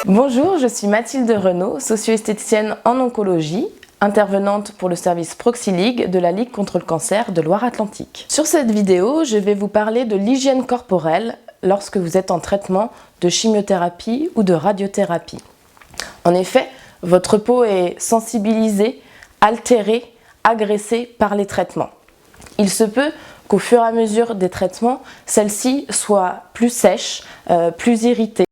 Bonjour, je suis Mathilde Renaud, socio-esthéticienne en oncologie, intervenante pour le service Proxiligue de la Ligue contre le cancer de Loire-Atlantique. Sur cette vidéo, je vais vous parler de l'hygiène corporelle lorsque vous êtes en traitement de chimiothérapie ou de radiothérapie. En effet, votre peau est sensibilisée, altérée, agressée par les traitements. Il se peut qu'au fur et à mesure des traitements, celle-ci soit plus sèche, plus irritée.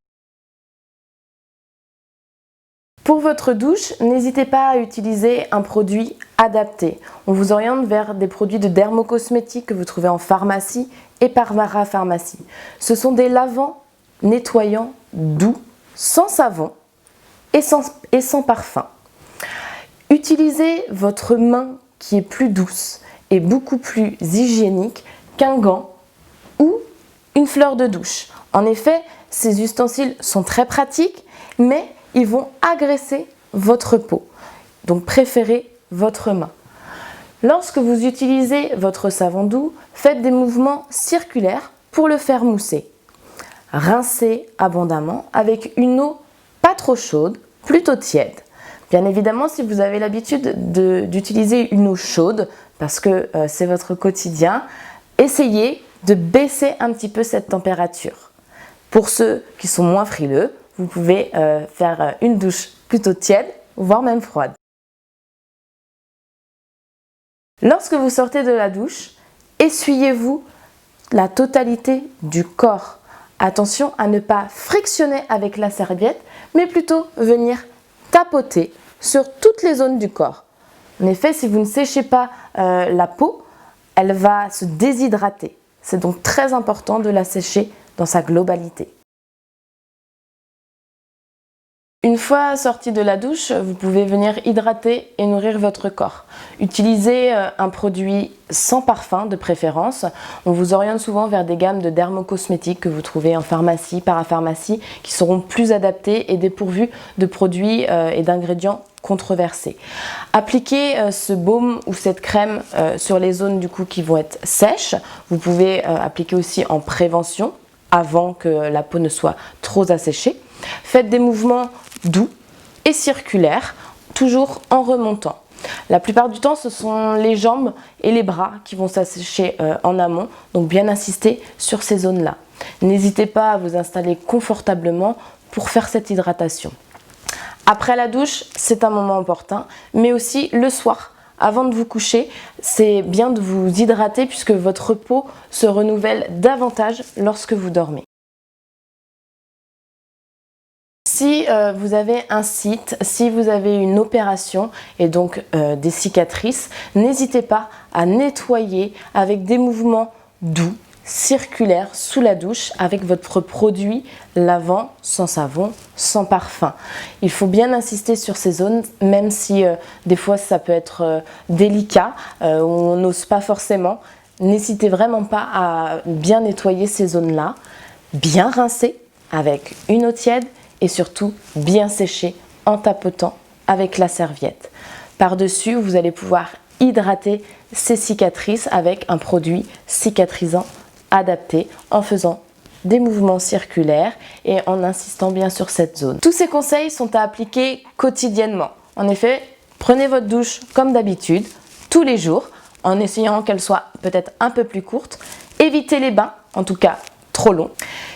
Pour votre douche, n'hésitez pas à utiliser un produit adapté. On vous oriente vers des produits de dermocosmétiques que vous trouvez en pharmacie et parapharmacie. Ce sont des lavants nettoyants doux, sans savon et sans parfum. Utilisez votre main qui est plus douce et beaucoup plus hygiénique qu'un gant ou une fleur de douche. En effet, ces ustensiles sont très pratiques, mais ils vont agresser votre peau. Donc préférez votre main. Lorsque vous utilisez votre savon doux, faites des mouvements circulaires pour le faire mousser. Rincez abondamment avec une eau pas trop chaude, plutôt tiède. Bien évidemment, si vous avez l'habitude d'utiliser une eau chaude, parce que c'est votre quotidien, essayez de baisser un petit peu cette température. Pour ceux qui sont moins frileux, vous pouvez faire une douche plutôt tiède, voire même froide. Lorsque vous sortez de la douche, essuyez-vous la totalité du corps. Attention à ne pas frictionner avec la serviette, mais plutôt venir tapoter sur toutes les zones du corps. En effet, si vous ne séchez pas la peau, elle va se déshydrater. C'est donc très important de la sécher dans sa globalité. Une fois sorti de la douche, vous pouvez venir hydrater et nourrir votre corps. Utilisez un produit sans parfum de préférence. On vous oriente souvent vers des gammes de dermocosmétiques que vous trouvez en pharmacie, parapharmacie, qui seront plus adaptées et dépourvues de produits et d'ingrédients controversés. Appliquez ce baume ou cette crème sur les zones du coup qui vont être sèches. Vous pouvez appliquer aussi en prévention avant que la peau ne soit trop asséchée. Faites des mouvements doux et circulaires, toujours en remontant. La plupart du temps, ce sont les jambes et les bras qui vont s'assécher en amont, donc bien insister sur ces zones-là. N'hésitez pas à vous installer confortablement pour faire cette hydratation. Après la douche, c'est un moment opportun, mais aussi le soir. Avant de vous coucher, c'est bien de vous hydrater puisque votre peau se renouvelle davantage lorsque vous dormez. Si vous avez un site, si vous avez une opération et donc des cicatrices, n'hésitez pas à nettoyer avec des mouvements doux, circulaires sous la douche avec votre produit lavant sans savon, sans parfum. Il faut bien insister sur ces zones, même si des fois ça peut être délicat, on n'ose pas forcément. N'hésitez vraiment pas à bien nettoyer ces zones-là, bien rincer avec une eau tiède et surtout bien sécher en tapotant avec la serviette. Par-dessus, vous allez pouvoir hydrater ces cicatrices avec un produit cicatrisant adapté en faisant des mouvements circulaires et en insistant bien sur cette zone. Tous ces conseils sont à appliquer quotidiennement. En effet, prenez votre douche comme d'habitude, tous les jours, en essayant qu'elle soit peut-être un peu plus courte. Évitez les bains, en tout cas trop longs.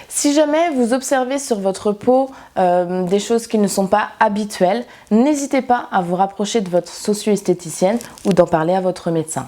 Si jamais vous observez sur votre peau des choses qui ne sont pas habituelles, n'hésitez pas à vous rapprocher de votre socio-esthéticienne ou d'en parler à votre médecin.